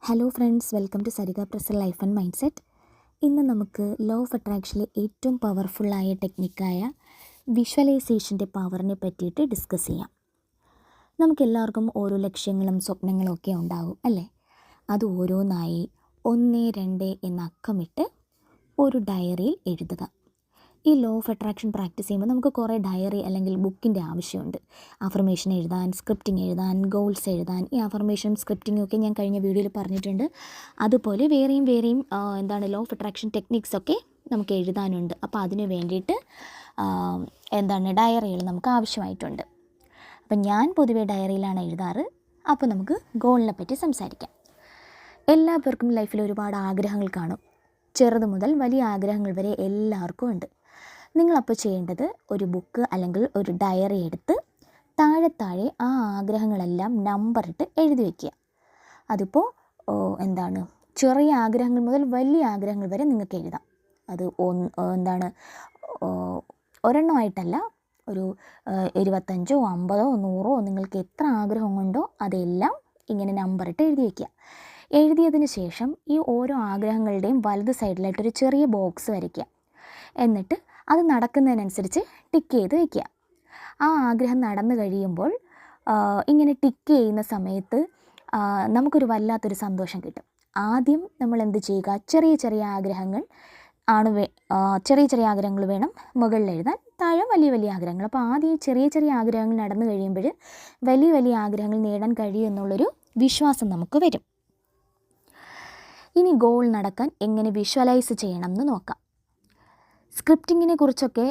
Hello friends, welcome to Sarika പ്രസൽ life and mindset. ഇന്ന് നമുക്ക് ലോ ഓഫ് അട്രാക്ഷനിലെ ഏറ്റവും പവർഫുള്ളായ ടെക്നിക്കായ വിഷ്വലൈസേഷൻ്റെ പവറിനെ പറ്റിയിട്ട് ഡിസ്കസ് ചെയ്യാം. നമുക്കെല്ലാവർക്കും ഓരോ ലക്ഷ്യങ്ങളും സ്വപ്നങ്ങളും ഒക്കെ ഉണ്ടാകും അല്ലേ? അത് ഓരോന്നായി 1, 2 എന്ന അക്കമിട്ട് ഒരു ഡയറിയിൽ എഴുതുക. ഈ ലോ ഓഫ് അട്രാക്ഷൻ പ്രാക്ടീസ് ചെയ്യുമ്പോൾ നമുക്ക് കുറേ ഡയറി അല്ലെങ്കിൽ ബുക്കിൻ്റെ ആവശ്യമുണ്ട്. അഫർമേഷൻ എഴുതാൻ, സ്ക്രിപ്റ്റിംഗ് എഴുതാൻ, ഗോൾസ് എഴുതാൻ. ഈ അഫർമേഷനും സ്ക്രിപ്റ്റിംഗും ഒക്കെ ഞാൻ കഴിഞ്ഞ വീഡിയോയിൽ പറഞ്ഞിട്ടുണ്ട്. അതുപോലെ വേറെയും ലോ ഓഫ് അട്രാക്ഷൻ ടെക്നിക്സൊക്കെ നമുക്ക് എഴുതാനുണ്ട്. അപ്പോൾ അതിന് വേണ്ടിയിട്ട് ഡയറികൾ നമുക്ക് ആവശ്യമായിട്ടുണ്ട്. അപ്പം ഞാൻ പൊതുവേ ഡയറിയിലാണ് എഴുതാറ്. അപ്പോൾ നമുക്ക് ഗോളിനെ പറ്റി സംസാരിക്കാം. എല്ലാ പേർക്കും ലൈഫിൽ ഒരുപാട് ആഗ്രഹങ്ങൾ കാണും. ചെറുത് മുതൽ വലിയ ആഗ്രഹങ്ങൾ വരെ എല്ലാവർക്കും ഉണ്ട്. നിങ്ങളപ്പോൾ ചെയ്യേണ്ടത് ഒരു ബുക്ക് അല്ലെങ്കിൽ ഒരു ഡയറി എടുത്ത് താഴെ ആ ആഗ്രഹങ്ങളെല്ലാം നമ്പറിട്ട് എഴുതി വയ്ക്കുക. അതിപ്പോൾ ചെറിയ ആഗ്രഹങ്ങൾ മുതൽ വലിയ ആഗ്രഹങ്ങൾ വരെ നിങ്ങൾക്ക് എഴുതാം. അത് ഒരെണ്ണമായിട്ടല്ല, ഒരു 25, 50, 100 നിങ്ങൾക്ക് എത്ര ആഗ്രഹമുണ്ടോ അതെല്ലാം ഇങ്ങനെ നമ്പറിട്ട് എഴുതി വയ്ക്കുക. എഴുതിയതിന് ശേഷം ഈ ഓരോ ആഗ്രഹങ്ങളുടെയും വലത് സൈഡിലായിട്ടൊരു ചെറിയ ബോക്സ് വരയ്ക്കുക. എന്നിട്ട് അത് നടക്കുന്നതിനനുസരിച്ച് ടിക്ക് ചെയ്ത് വയ്ക്കുക. ആ ആഗ്രഹം നടന്നു കഴിയുമ്പോൾ ഇങ്ങനെ ടിക്ക് ചെയ്യുന്ന സമയത്ത് നമുക്കൊരു വല്ലാത്തൊരു സന്തോഷം കിട്ടും. ആദ്യം നമ്മൾ എന്ത് ചെയ്യുക, ചെറിയ ആഗ്രഹങ്ങൾ വേണം മുകളിൽ എഴുതാൻ, താഴെ വലിയ ആഗ്രഹങ്ങൾ. അപ്പോൾ ആദ്യം ചെറിയ ആഗ്രഹങ്ങൾ നടന്നു കഴിയുമ്പോൾ വലിയ ആഗ്രഹങ്ങൾ നേടാൻ കഴിയുമെന്നുള്ളൊരു വിശ്വാസം നമുക്ക് വരും. ഇനി ഗോൾ നടക്കാൻ എങ്ങനെ വിഷ്വലൈസ് ചെയ്യണം എന്ന് നോക്കാം. സ്ക്രിപ്റ്റിങ്ങിനെ കുറിച്ചൊക്കെ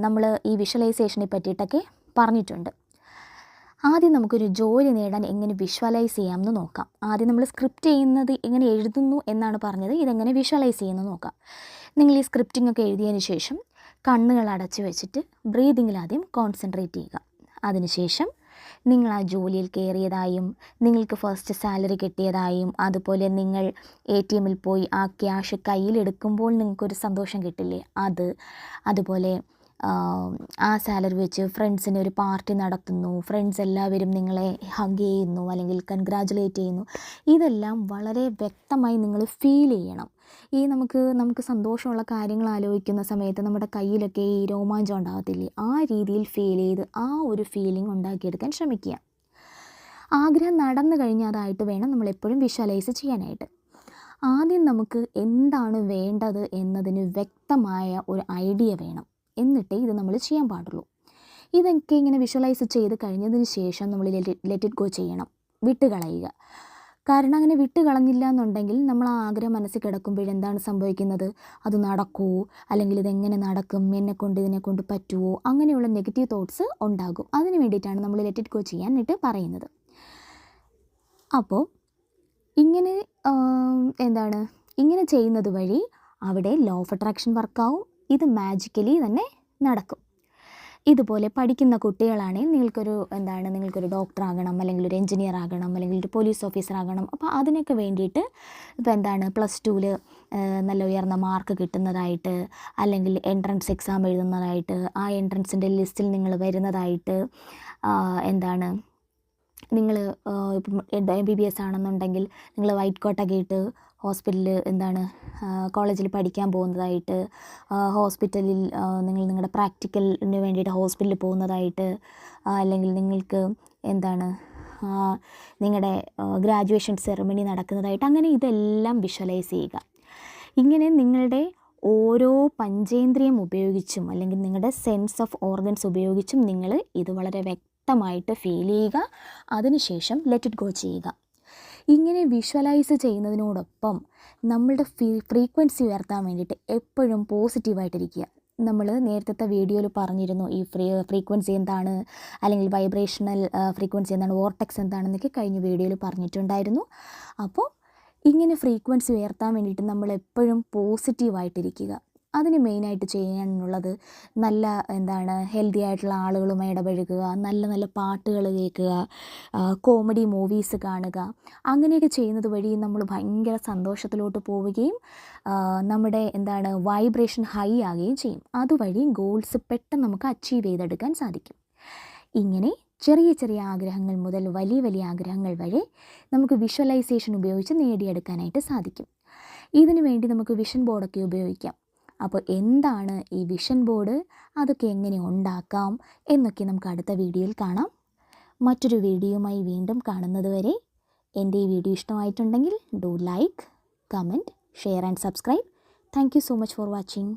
നമ്മൾ ഈ വിഷ്വലൈസേഷനെ പറ്റിയിട്ടൊക്കെ പറഞ്ഞിട്ടുണ്ട്. ആദ്യം നമുക്കൊരു ജോലി നേടാൻ എങ്ങനെ വിഷ്വലൈസ് ചെയ്യാമെന്ന് നോക്കാം. ആദ്യം നമ്മൾ സ്ക്രിപ്റ്റ് ചെയ്യുന്നത് എങ്ങനെ എഴുതുന്നു എന്നാണ് പറഞ്ഞത്, ഇതെങ്ങനെ വിഷ്വലൈസ് ചെയ്യുന്നു നോക്കാം. നിങ്ങൾ ഈ സ്ക്രിപ്റ്റിംഗ് ഒക്കെ എഴുതിയതിന് ശേഷം കണ്ണുകൾ അടച്ചു വെച്ചിട്ട് ബ്രീതിങ്ങിൽ ആദ്യം കോൺസെൻട്രേറ്റ് ചെയ്യുക. അതിനുശേഷം നിങ്ങൾ ആ ജോലിയിൽ കയറിയതായും നിങ്ങൾക്ക് ഫസ്റ്റ് സാലറി കിട്ടിയതായും അതുപോലെ നിങ്ങൾ ATM പോയി ആ ക്യാഷ് കയ്യിലെടുക്കുമ്പോൾ നിങ്ങൾക്കൊരു സന്തോഷം കിട്ടില്ലേ, അതുപോലെ ആ സാലറി വെച്ച് ഫ്രണ്ട്സിന് ഒരു പാർട്ടി നടത്തുന്നു, ഫ്രണ്ട്സ് എല്ലാവരും നിങ്ങളെ ഹഗ് ചെയ്യുന്നു അല്ലെങ്കിൽ കൺഗ്രാജുലേറ്റ് ചെയ്യുന്നു. ഇതെല്ലാം വളരെ വ്യക്തമായി നിങ്ങൾ ഫീൽ ചെയ്യണം. ഈ നമുക്ക് സന്തോഷമുള്ള കാര്യങ്ങൾ ആലോചിക്കുന്ന സമയത്ത് നമ്മുടെ കയ്യിലൊക്കെ ഈ രോമാഞ്ചം ഉണ്ടാകത്തില്ലേ, ആ രീതിയിൽ ഫീൽ ചെയ്ത് ആ ഒരു ഫീലിംഗ് ഉണ്ടാക്കിയെടുക്കാൻ ശ്രമിക്കുക. ആഗ്രഹം നടന്നു കഴിഞ്ഞതായിട്ട് വേണം നമ്മളെപ്പോഴും വിഷ്വലൈസ് ചെയ്യാനായിട്ട്. ആദ്യം നമുക്ക് എന്താണ് വേണ്ടത് എന്നതിന് വ്യക്തമായ ഒരു ഐഡിയ വേണം. എന്നിട്ടേ ഇത് നമ്മൾ ചെയ്യാൻ പാടുള്ളൂ. ഇതൊക്കെ ഇങ്ങനെ വിഷ്വലൈസ് ചെയ്ത് കഴിഞ്ഞതിന് ശേഷം നമ്മൾ ലെറ്റ് ഇറ്റ് ഗോ ചെയ്യണം, വിട്ടുകളയുക. കാരണം അങ്ങനെ വിട്ടുകളഞ്ഞില്ല എന്നുണ്ടെങ്കിൽ നമ്മൾ ആ ആഗ്രഹം മനസ്സിൽ കിടക്കുമ്പോഴെന്താണ് സംഭവിക്കുന്നത്, അത് നടക്കുമോ, അല്ലെങ്കിൽ ഇതെങ്ങനെ നടക്കും, ഇതിനെക്കൊണ്ട് പറ്റുമോ, അങ്ങനെയുള്ള നെഗറ്റീവ് തോട്ട്സ് ഉണ്ടാകും. അതിന് വേണ്ടിയിട്ടാണ് നമ്മൾ ലെറ്റ് ഇറ്റ് ഗോ ചെയ്യാനായിട്ട് പറയുന്നത്. അപ്പോൾ ഇങ്ങനെ ചെയ്യുന്നത് വഴി അവിടെ ലോ ഓഫ് അട്രാക്ഷൻ വർക്കാവും. ഇത് മാജിക്കലി തന്നെ നടക്കും. ഇതുപോലെ പഠിക്കുന്ന കുട്ടികളാണെങ്കിൽ നിങ്ങൾക്കൊരു ഡോക്ടറാകണം, അല്ലെങ്കിൽ ഒരു എഞ്ചിനീയർ ആകണം, അല്ലെങ്കിൽ ഒരു പോലീസ് ഓഫീസർ ആകണം. അപ്പോൾ അതിനൊക്കെ വേണ്ടിയിട്ട് +2 നല്ല ഉയർന്ന മാർക്ക് കിട്ടുന്നതായിട്ട്, അല്ലെങ്കിൽ എൻട്രൻസ് എക്സാം എഴുതുന്നതായിട്ട്, ആ എൻട്രൻസിൻ്റെ ലിസ്റ്റിൽ നിങ്ങൾ വരുന്നതായിട്ട്, നിങ്ങൾ ഇപ്പം MBBS ആണെന്നുണ്ടെങ്കിൽ നിങ്ങൾ വൈറ്റ് കോട്ടൊക്കെ ഇട്ട് ഹോസ്പിറ്റലിൽ കോളേജിൽ പഠിക്കാൻ പോകുന്നതായിട്ട്, ഹോസ്പിറ്റലിൽ നിങ്ങളുടെ പ്രാക്ടിക്കലിന് വേണ്ടിയിട്ട് ഹോസ്പിറ്റലിൽ പോകുന്നതായിട്ട്, അല്ലെങ്കിൽ നിങ്ങൾക്ക് നിങ്ങളുടെ ഗ്രാജുവേഷൻ സെറമണി നടക്കുന്നതായിട്ട്, അങ്ങനെ ഇതെല്ലാം വിഷ്വലൈസ് ചെയ്യുക. ഇങ്ങനെ നിങ്ങളുടെ ഓരോ പഞ്ചേന്ദ്രിയം ഉപയോഗിച്ചും അല്ലെങ്കിൽ നിങ്ങളുടെ സെൻസ് ഓഫ് ഓർഗൻസ് ഉപയോഗിച്ചും നിങ്ങൾ ഇത് വളരെ വ്യക്തമായിട്ട് ഫീൽ ചെയ്യുക. അതിനുശേഷം ലെറ്റ് ഇറ്റ് ഗോ ചെയ്യുക. ഇങ്ങനെ വിഷ്വലൈസ് ചെയ്യുന്നതിനോടൊപ്പം നമ്മളുടെ ഫ്രീക്വൻസി ഉയർത്താൻ വേണ്ടിയിട്ട് എപ്പോഴും പോസിറ്റീവായിട്ടിരിക്കുക. നമ്മൾ നേരത്തെ വീഡിയോയിൽ പറഞ്ഞിരുന്നു ഈ ഫ്രീക്വൻസി എന്താണ്, അല്ലെങ്കിൽ വൈബ്രേഷണൽ ഫ്രീക്വൻസി എന്താണ്, വോർട്ടെക്സ് എന്താണെന്നൊക്കെ കഴിഞ്ഞ വീഡിയോയിൽ പറഞ്ഞിട്ടുണ്ടായിരുന്നു. അപ്പോൾ ഇങ്ങനെ ഫ്രീക്വൻസി ഉയർത്താൻ വേണ്ടിയിട്ട് നമ്മൾ എപ്പോഴും പോസിറ്റീവായിട്ടിരിക്കുക. അതിന് മെയിനായിട്ട് ചെയ്യാനുള്ളത് നല്ല ഹെൽത്തി ആയിട്ടുള്ള ആളുകളുമായി ഇടപഴകുക, നല്ല പാട്ടുകൾ കേൾക്കുക, കോമഡി മൂവീസ് കാണുക. അങ്ങനെയൊക്കെ ചെയ്യുന്നത് വഴി നമ്മൾ ഭയങ്കര സന്തോഷത്തിലോട്ട് പോവുകയും നമ്മുടെ വൈബ്രേഷൻ ഹൈ ആകുകയും ചെയ്യും. അതുവഴി ഗോൾസ് പെട്ടെന്ന് നമുക്ക് അച്ചീവ് ചെയ്തെടുക്കാൻ സാധിക്കും. ഇങ്ങനെ ചെറിയ ചെറിയ ആഗ്രഹങ്ങൾ മുതൽ വലിയ വലിയ ആഗ്രഹങ്ങൾ വരെ നമുക്ക് വിഷ്വലൈസേഷൻ ഉപയോഗിച്ച് നേടിയെടുക്കാനായിട്ട് സാധിക്കും. ഇതിനു വേണ്ടി നമുക്ക് വിഷൻ ബോർഡൊക്കെ ഉപയോഗിക്കാം. അപ്പോൾ എന്താണ് ഈ വിഷൻ ബോർഡ്, അതൊക്കെ എങ്ങനെ ഉണ്ടാക്കാം എന്നൊക്കെ നമുക്ക് അടുത്ത വീഡിയോയിൽ കാണാം. മറ്റൊരു വീഡിയോയുമായി വീണ്ടും കാണുന്നത് വരെ എൻ്റെ ഈ വീഡിയോ ഇഷ്ടമായിട്ടുണ്ടെങ്കിൽ do like, comment, share and subscribe. Thank you so much for watching.